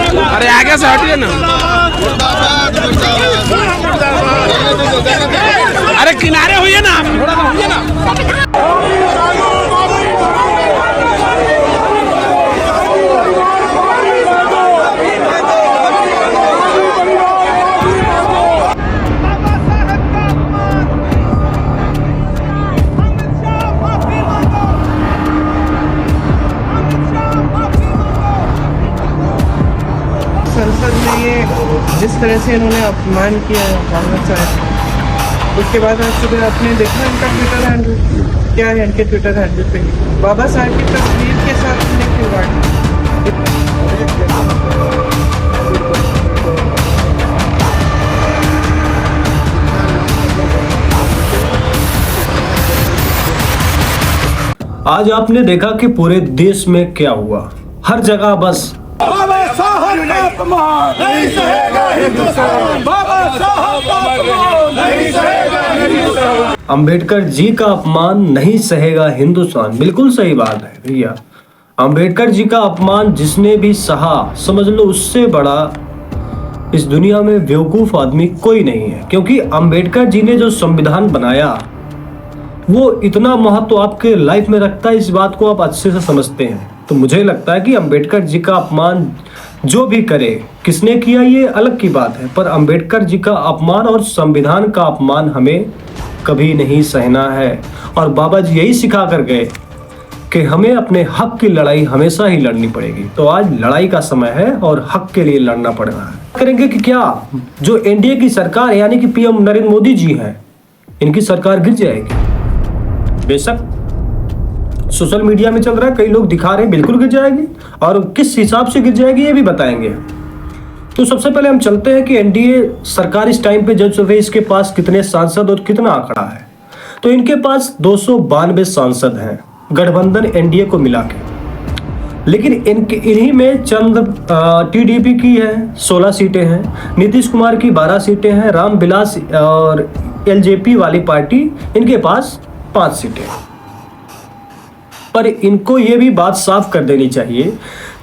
अरे आगे से हटिए ना। अरे किनारे होइए ना, आप थोड़ा होइए ना। संसद में ये जिस तरह से इन्होंने अपमान किया है कांग्रेस साहब, उसके बाद आज सुबह आपने देखा इनका ट्विटर हैंडल क्या है। इनके ट्विटर हैंडल पे बाबा साहब की तस्वीर के साथ इन्हें खिलवाड़। आज आपने देखा कि पूरे देश में क्या हुआ। हर जगह बस बाबा साहब का अपमान नहीं सहेगा हिंदुस्तान। बाबा साहब का अपमान नहीं सहेगा हिंदुस्तान। अंबेडकर जी का अपमान नहीं सहेगा हिंदुस्तान। बिल्कुल सही बात है भैया। अंबेडकर जी का अपमान जिसने भी सहा, समझ लो उससे बड़ा इस दुनिया में बेवकूफ आदमी कोई नहीं है। क्योंकि अंबेडकर जी ने जो संविधान बनाया वो इतना महत्व आपके लाइफ में रखता है, इस बात को आप अच्छे से समझते हैं। तो मुझे लगता है कि अंबेडकर जी का अपमान जो भी करे, किसने किया ये अलग की बात है, पर अंबेडकर जी का अपमान और संविधान का अपमान हमें कभी नहीं सहना है। और बाबा जी यही सिखा कर गए कि हमें अपने हक की लड़ाई हमेशा ही लड़नी पड़ेगी। तो आज लड़ाई का समय है और हक के लिए लड़ना पड़ रहा है। करेंगे कि क्या जो एनडीए की सरकार यानी कि पीएम नरेंद्र मोदी जी हैं, इनकी सरकार गिर जाएगी? बेशक सोशल मीडिया में चल रहा है, कई लोग दिखा रहे हैं बिल्कुल गिर जाएगी, और किस हिसाब से गिर जाएगी ये भी बताएंगे। तो सबसे पहले हम चलते हैं कि एनडीए सरकार इस टाइम पे जब चल रही है, इसके पास कितने सांसद और कितना आंकड़ा है। तो इनके पास 292 सांसद हैं गठबंधन एनडीए को मिला के। लेकिन इन्हीं में चंद टीडीपी की है 16 सीटें हैं, नीतीश कुमार की 12 सीटें हैं, रामविलास और एलजेपी वाली पार्टी इनके पास 5 सीटें हैं। पर इनको ये भी बात साफ कर देनी चाहिए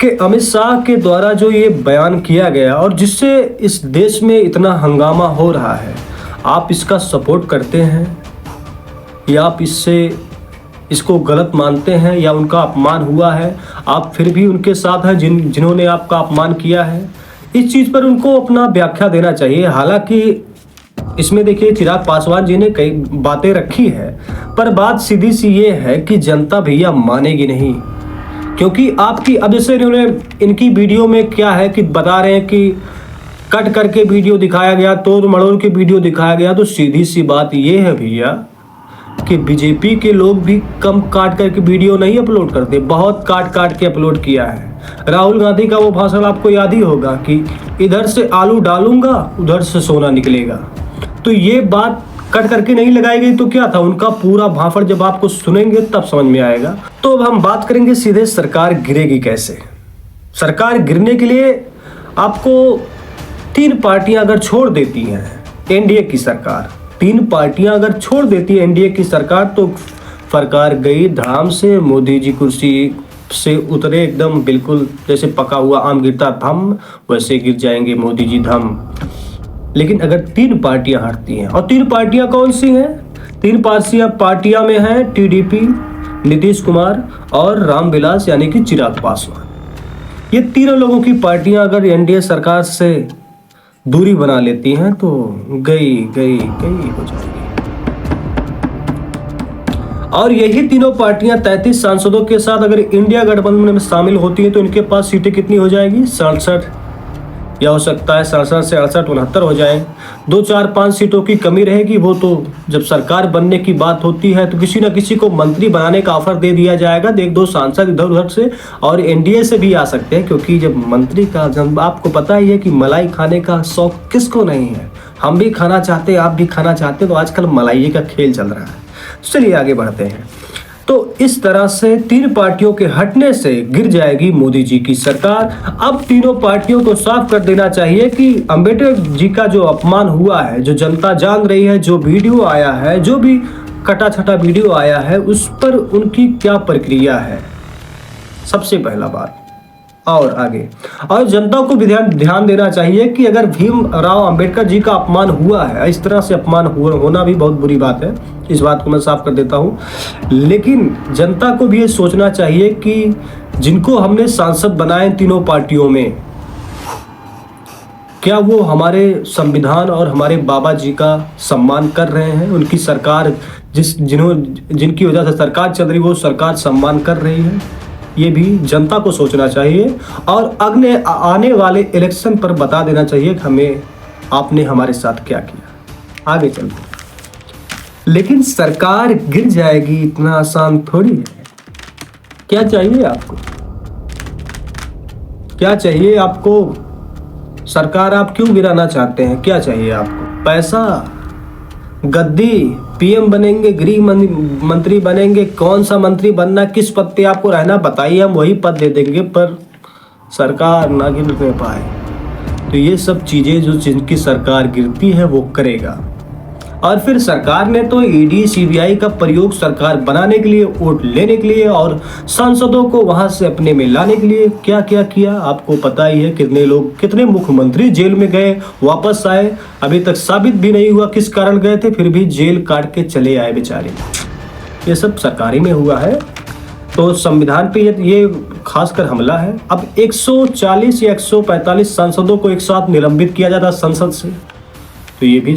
कि अमित शाह के द्वारा जो ये बयान किया गया और जिससे इस देश में इतना हंगामा हो रहा है, आप इसका सपोर्ट करते हैं या आप इसको गलत मानते हैं या उनका अपमान हुआ है, आप फिर भी उनके साथ हैं जिन्होंने आपका अपमान किया है। इस चीज़ पर उनको अपना व्याख्या देना चाहिए। हालांकि इसमें देखिए चिराग पासवान जी ने कई बातें रखी है, पर बात सीधी सी ये है कि जनता भैया मानेगी नहीं। क्योंकि आपकी अब जैसे इन्होंने इनकी वीडियो में क्या है कि बता रहे हैं कि कट करके वीडियो दिखाया गया, तोड़ मड़ोड़ के वीडियो दिखाया गया। तो सीधी सी बात ये है भैया कि बीजेपी के लोग भी कम काट करके वीडियो नहीं अपलोड करते, बहुत काट काट के अपलोड किया है। राहुल गांधी का वो भाषण आपको याद ही होगा कि इधर से आलू डालूंगा उधर से सोना निकलेगा। तो ये बात कट करके नहीं लगाई गई तो क्या था, उनका पूरा भाफड़ जब आपको सुनेंगे तब समझ में आएगा। तो अब हम बात करेंगे सीधे सरकार गिरेगी कैसे। सरकार गिरने के लिए आपको 3 पार्टियां अगर छोड़ देती हैं एनडीए की सरकार, 3 पार्टियां अगर छोड़ देती है एनडीए की सरकार, तो सरकार गई धड़ाम से। मोदी जी कुर्सी से उतरे एकदम बिल्कुल जैसे पका हुआ आम गिरता थम, वैसे गिर जाएंगे मोदी जी धम। लेकिन अगर 3 पार्टियां हटती हैं, और 3 पार्टियां कौन सी हैं? 3 पार्टियां में हैं टीडीपी, नीतीश कुमार और रामविलास यानी कि चिराग पासवान। ये तीनों लोगों की पार्टियां अगर एनडीए सरकार से दूरी बना लेती हैं तो गई हो जाएगी। और यही तीनों पार्टियां 33 सांसदों के साथ अगर इंडिया गठबंधन में शामिल होती हैं तो इनके पास सीटें कितनी हो जाएगी? 67, या हो सकता है 67 से 68 69 हो जाए। 2 4 5 सीटों की कमी रहेगी। वो तो जब सरकार बनने की बात होती है तो किसी न किसी को मंत्री बनाने का ऑफर दे दिया जाएगा। 1-2 सांसद इधर उधर से और एनडीए से भी आ सकते हैं, क्योंकि जब मंत्री का, जब आपको पता ही है कि मलाई खाने का शौक किसको नहीं है। हम भी खाना चाहते हैं, आप भी खाना चाहते हैं, तो आजकल मलाई का खेल चल रहा है। चलिए आगे बढ़ते हैं। तो इस तरह से 3 पार्टियों के हटने से गिर जाएगी मोदी जी की सरकार। अब तीनों पार्टियों को साफ कर देना चाहिए कि अंबेडकर जी का जो अपमान हुआ है, जो जनता जान रही है, जो वीडियो आया है, जो भी कटा छटा वीडियो आया है, उस पर उनकी क्या प्रक्रिया है। सबसे पहला बात, और आगे। और जनता को भी ध्यान देना चाहिए कि अगर भीमराव अंबेडकर जी का अपमान हुआ है, इस तरह से अपमान होना भी बहुत बुरी बात है, इस बात को मैं साफ कर देता हूँ। लेकिन जनता को भी ये सोचना चाहिए कि जिनको हमने सांसद बनाए तीनों पार्टियों में, क्या वो हमारे संविधान और हमारे बाबा जी का सम्मान कर रहे हैं? उनकी सरकार जिनकी वजह से सरकार चल रही, वो सरकार सम्मान कर रही है? ये भी जनता को सोचना चाहिए और अगले आने वाले इलेक्शन पर बता देना चाहिए कि आपने हमारे साथ क्या किया। आगे चलते। लेकिन सरकार गिर जाएगी इतना आसान थोड़ी है। क्या चाहिए आपको? क्या चाहिए आपको? सरकार आप क्यों गिराना चाहते हैं? क्या चाहिए आपको? पैसा, गद्दी, पीएम बनेंगे, गृह मंत्री बनेंगे, कौन सा मंत्री बनना, किस पद पे आपको रहना, बताइए, हम वही पद दे देंगे, पर सरकार ना गिर पाए। तो ये सब चीजें जो जिनकी सरकार गिरती है वो करेगा। और फिर सरकार ने तो ईडी सीबीआई का प्रयोग सरकार बनाने के लिए, वोट लेने के लिए और सांसदों को वहां से अपने में लाने के लिए क्या क्या किया आपको पता ही है। कितने लोग, कितने मुख्यमंत्री जेल में गए, वापस आए, अभी तक साबित भी नहीं हुआ किस कारण गए थे, फिर भी जेल काट के चले आए बेचारे। ये सब सरकारी में हुआ है। तो संविधान पे ये खासकर हमला है। अब 140 या 145 सांसदों को एक साथ निलंबित किया जाता संसद से, तो ये भी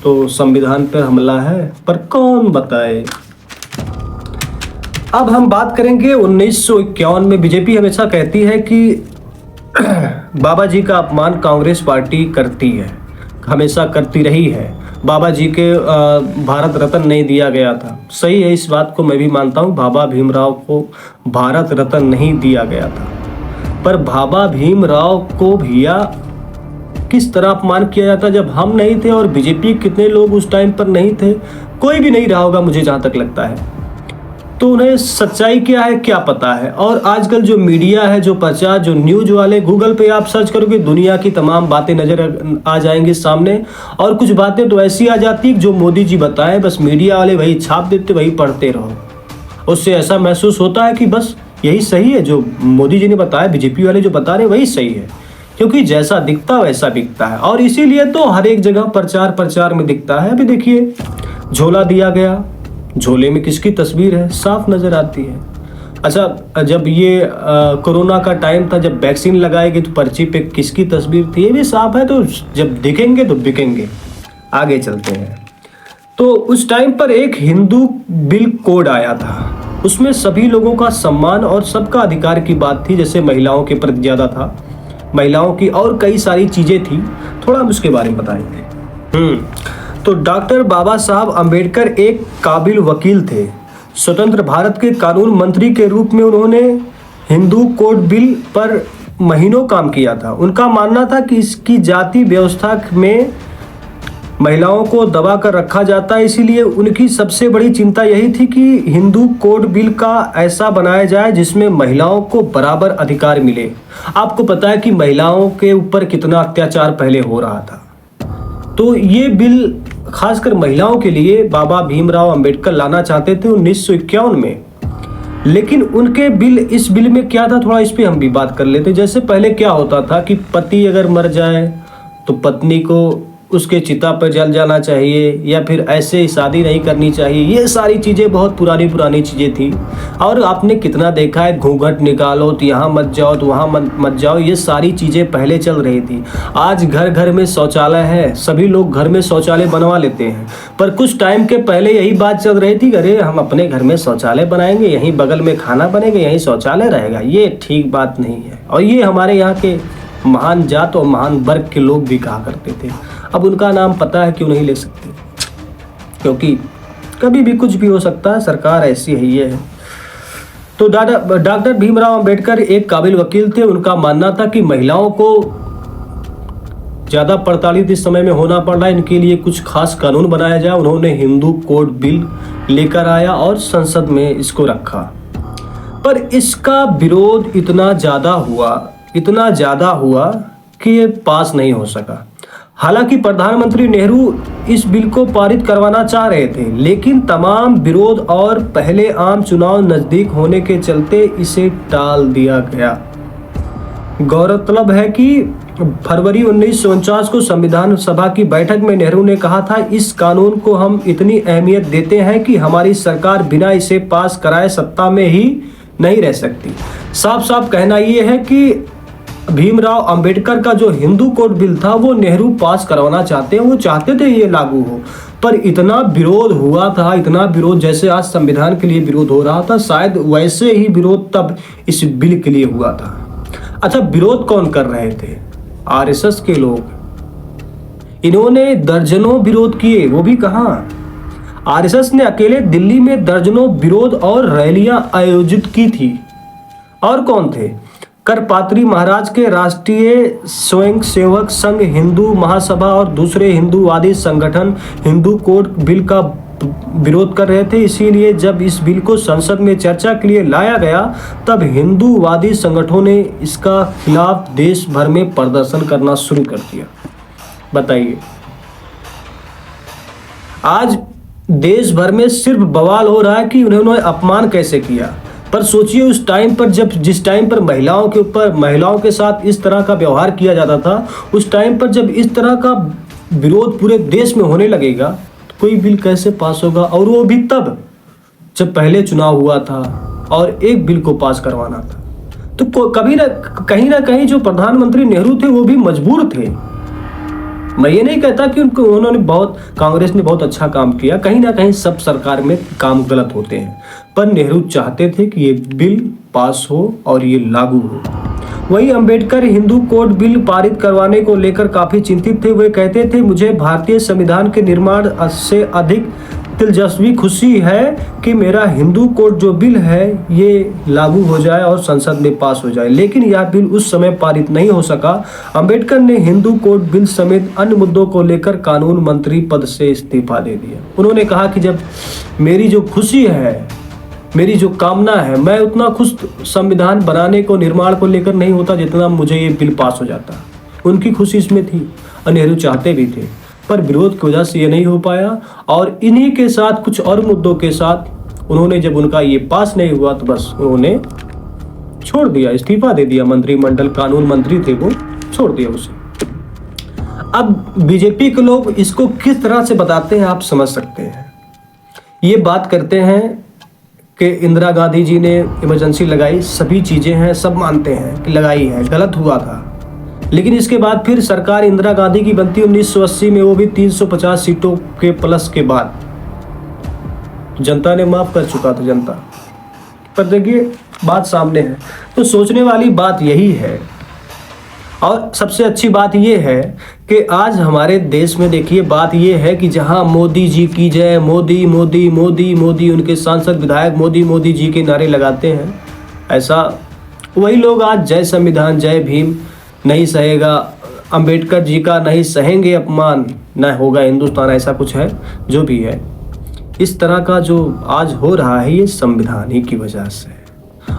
तो संविधान पर हमला है, पर कौन बताए। अब हम बात करेंगे 1951 में। बीजेपी हमेशा कहती है कि बाबा जी का अपमान कांग्रेस पार्टी करती है, हमेशा करती रही है। बाबा जी के भारत रत्न नहीं दिया गया था, सही है, इस बात को मैं भी मानता हूँ। बाबा भीमराव को भारत रत्न नहीं दिया गया था, पर बाबा भीमराव को भैया किस तरह अपमान किया जाता जब हम नहीं थे, और बीजेपी कितने लोग उस टाइम पर नहीं थे, कोई भी नहीं रहा होगा मुझे जहां तक लगता है। तो उन्हें सच्चाई क्या है क्या पता है। और आजकल जो मीडिया है, जो प्रचार, जो न्यूज वाले, गूगल पे आप सर्च करोगे दुनिया की तमाम बातें नजर आ जाएंगी सामने। और कुछ बातें तो ऐसी आ जाती जो मोदी जी बताए, बस मीडिया वाले वही छाप देते, वही पढ़ते रहो। उससे ऐसा महसूस होता है कि बस यही सही है, जो मोदी जी ने बताया, बीजेपी वाले जो बता रहे वही सही है, क्योंकि जैसा दिखता वैसा बिकता है। और इसीलिए तो हर एक जगह प्रचार में दिखता है। अभी देखिए, झोला दिया गया, झोले में किसकी तस्वीर है साफ नजर आती है। अच्छा, जब ये कोरोना का टाइम था, जब वैक्सीन लगाई गई तो पर्ची पे किसकी तस्वीर थी, ये भी साफ है। तो जब दिखेंगे तो बिकेंगे। आगे चलते हैं। तो उस टाइम पर एक हिंदू बिल कोड आया था, उसमें सभी लोगों का सम्मान और सबका अधिकार की बात थी। जैसे महिलाओं के प्रति ज्यादा था, महिलाओं की और कई सारी चीजें थी, थोड़ा हम उसके बारे में बताएंगे। तो डॉक्टर बाबा साहब अंबेडकर एक काबिल वकील थे। स्वतंत्र भारत के कानून मंत्री के रूप में उन्होंने हिंदू कोड बिल पर महीनों काम किया था। उनका मानना था कि इसकी जाति व्यवस्था में महिलाओं को दबा कर रखा जाता है, इसीलिए उनकी सबसे बड़ी चिंता यही थी कि हिंदू कोड बिल का ऐसा बनाया जाए जिसमें महिलाओं को बराबर अधिकार मिले। आपको पता है कि महिलाओं के ऊपर कितना अत्याचार पहले हो रहा था। तो ये बिल खासकर महिलाओं के लिए बाबा भीमराव अंबेडकर लाना चाहते थे 1951 में। लेकिन उनके इस बिल में क्या था, थोड़ा इस पे हम भी बात कर लेते। जैसे पहले क्या होता था कि पति अगर मर जाए तो पत्नी को उसके चिता पर जल जाना चाहिए, या फिर ऐसे ही शादी नहीं करनी चाहिए। ये सारी चीज़ें बहुत पुरानी चीज़ें थी। और आपने कितना देखा है, घूंघट निकालो तो यहाँ मत जाओ तो वहाँ मत जाओ, ये सारी चीज़ें पहले चल रही थी। आज घर घर में शौचालय है, सभी लोग घर में शौचालय बनवा लेते हैं। पर कुछ टाइम के पहले यही बात चल रही थी, अरे हम अपने घर में शौचालय बनाएंगे, यहीं बगल में खाना बनेगा, यहीं शौचालय रहेगा। ये ठीक बात नहीं है। और ये हमारे यहाँ के महान जात और महान वर्ग के लोग भी कहा करते थे। अब उनका नाम पता है क्यों नहीं ले सकते, क्योंकि कभी भी कुछ भी हो सकता है, सरकार ऐसी है ये है। तो डॉक्टर भीमराव अंबेडकर एक काबिल वकील थे। उनका मानना था कि महिलाओं को ज़्यादा प्रताड़ित इस समय में होना पड़ रहा है, इनके लिए कुछ खास कानून बनाया जाए। उन्होंने हिंदू कोड बिल लेकर आया और संसद में इसको रखा। पर इसका विरोध इतना ज़्यादा हुआ कि ये पास नहीं हो सका। हालांकि प्रधानमंत्री नेहरू इस बिल को पारित करवाना चाह रहे थे, लेकिन तमाम विरोध और पहले आम चुनाव नजदीक होने के चलते इसे टाल दिया गया। गौरतलब है कि फरवरी 1949 को संविधान सभा की बैठक में नेहरू ने कहा था, इस कानून को हम इतनी अहमियत देते हैं कि हमारी सरकार बिना इसे पास कराए सत्ता में ही नहीं रह सकती। साफ साफ कहना ये है कि भीमराव अंबेडकर का जो हिंदू कोड बिल था वो नेहरू पास करवाना चाहते हैं, वो चाहते थे ये लागू हो, पर इतना विरोध हुआ था, इतना विरोध जैसे आज संविधान के लिए विरोध हो रहा था, शायद वैसे ही विरोध तब इस बिल के लिए हुआ था। अच्छा, विरोध कौन कर रहे थे? आरएसएस के लोग। इन्होंने दर्जनों विरोध किए, वो भी कहां? आरएसएस ने अकेले दिल्ली में दर्जनों विरोध और रैलियां आयोजित की थी। और कौन थे? करपात्री महाराज के राष्ट्रीय स्वयंसेवक संघ, हिंदू महासभा और दूसरे हिंदूवादी संगठन हिंदू कोड बिल का विरोध कर रहे थे। इसीलिए जब इस बिल को संसद में चर्चा के लिए लाया गया तब हिंदूवादी संगठनों ने इसका खिलाफ देश भर में प्रदर्शन करना शुरू कर दिया। बताइए, आज देश भर में सिर्फ बवाल हो रहा है कि उन्होंने अपमान कैसे किया। पर सोचिए उस टाइम पर जिस टाइम पर महिलाओं के साथ इस तरह का व्यवहार किया जाता था, उस टाइम पर जब इस तरह का विरोध पूरे देश में होने लगेगा तो कोई बिल कैसे पास होगा? और वो भी तब जब पहले चुनाव हुआ था और एक बिल को पास करवाना था। तो कभी ना कहीं जो प्रधानमंत्री नेहरू थे वो भी मजबूर थे। मैं ये नहीं कहता कि कांग्रेस ने बहुत अच्छा काम किया, कहीं ना कहीं सब सरकार में काम गलत होते हैं, पर नेहरू चाहते थे कि ये बिल पास हो और ये लागू हो। वहीं अंबेडकर हिंदू कोड बिल पारित करवाने को लेकर काफी चिंतित थे। वे कहते थे, मुझे भारतीय संविधान के निर्माण से अधिक दिलचस्पी खुशी है कि मेरा हिंदू कोड जो बिल है ये लागू हो जाए और संसद में पास हो जाए, लेकिन यह बिल उस समय पारित नहीं हो सका। अंबेडकर ने हिंदू कोड बिल समेत अन्य मुद्दों को लेकर कानून मंत्री पद से इस्तीफा दे दिया। उन्होंने कहा कि जब मेरी जो खुशी है, मेरी जो कामना है, मैं उतना खुश संविधान बनाने को, निर्माण को लेकर नहीं होता जितना मुझे ये बिल पास हो जाता। उनकी खुशी इसमें थी और नेहरू चाहते भी थे, पर विरोध की वजह से ये नहीं हो पाया। और इन्हीं के साथ कुछ और मुद्दों के साथ उन्होंने, जब उनका ये पास नहीं हुआ तो बस उन्होंने छोड़ दिया, इस्तीफा दे दिया। मंत्रिमंडल, कानून मंत्री थे वो, छोड़ दिया उसे। अब बीजेपी के लोग इसको किस तरह से बताते हैं आप समझ सकते हैं। ये बात करते हैं कि इंदिरा गांधी जी ने इमरजेंसी लगाई, सभी चीजें हैं, सब मानते हैं कि लगाई है, गलत हुआ था, लेकिन इसके बाद फिर सरकार इंदिरा गांधी की बनती 1980 में, वो भी 350 सीटों के प्लस के बाद। जनता ने माफ कर चुका था जनता, पर देखिए बात सामने है। तो सोचने वाली बात यही है। और सबसे अच्छी बात यह है कि आज हमारे देश में देखिए बात यह है कि जहां मोदी जी की जय, मोदी मोदी मोदी मोदी, उनके सांसद विधायक मोदी मोदी जी के नारे लगाते हैं, ऐसा वही लोग आज जय संविधान, जय भीम, नहीं सहेगा अंबेडकर जी का, नहीं सहेंगे अपमान, न होगा हिंदुस्तान, ऐसा कुछ है जो भी है। इस तरह का जो आज हो रहा है ये संविधान ही की वजह से,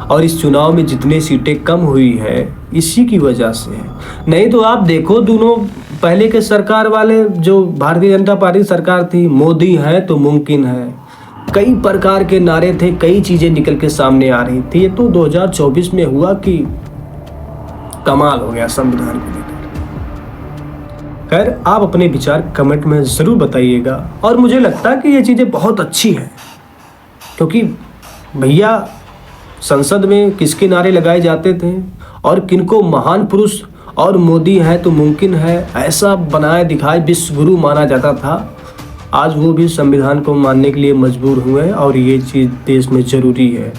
और इस चुनाव में जितने सीटें कम हुई है इसी की वजह से है। नहीं तो आप देखो, दोनों पहले के सरकार वाले, जो भारतीय जनता पार्टी सरकार थी, मोदी है तो मुमकिन है, कई प्रकार के नारे थे, कई चीजें निकल के सामने आ रही थी। ये तो 2024 में हुआ कि कमाल हो गया संविधान को लेकर। खैर, आप अपने विचार कमेंट में जरूर बताइएगा। और मुझे लगता है कि ये चीजें बहुत अच्छी हैं, क्योंकि भैया संसद में किसके नारे लगाए जाते थे और किनको महान पुरुष और मोदी है तो मुमकिन है ऐसा बनाए दिखाए विश्व गुरु माना जाता था। आज वो भी संविधान को मानने के लिए मजबूर हुए और ये चीज़ देश में ज़रूरी है।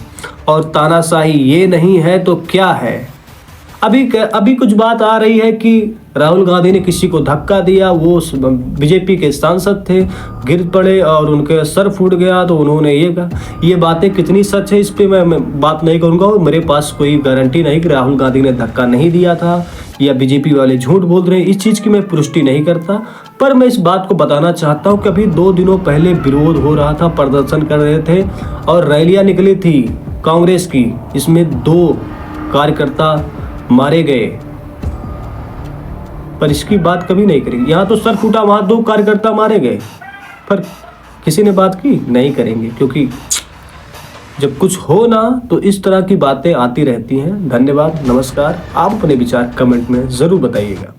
और तानाशाही ये नहीं है तो क्या है। अभी कुछ बात आ रही है कि राहुल गांधी ने किसी को धक्का दिया, वो बीजेपी के सांसद थे, गिर पड़े और उनके सर फूट गया, तो उन्होंने ये कहा। ये बातें कितनी सच है इस पे मैं बात नहीं करूंगा, और मेरे पास कोई गारंटी नहीं कि राहुल गांधी ने धक्का नहीं दिया था या बीजेपी वाले झूठ बोल रहे हैं, इस चीज़ की मैं पुष्टि नहीं करता। पर मैं इस बात को बताना चाहता हूँ कि अभी 2 दिनों पहले विरोध हो रहा था, प्रदर्शन कर रहे थे और रैलियाँ निकली थी कांग्रेस की, इसमें 2 कार्यकर्ता मारे गए, पर इसकी बात कभी नहीं करेंगे। यहाँ तो सर फूटा, वहाँ 2 कार्यकर्ता मारे गए, पर किसी ने बात की नहीं करेंगे, क्योंकि जब कुछ हो ना तो इस तरह की बातें आती रहती हैं। धन्यवाद, नमस्कार। आप अपने विचार कमेंट में जरूर बताइएगा।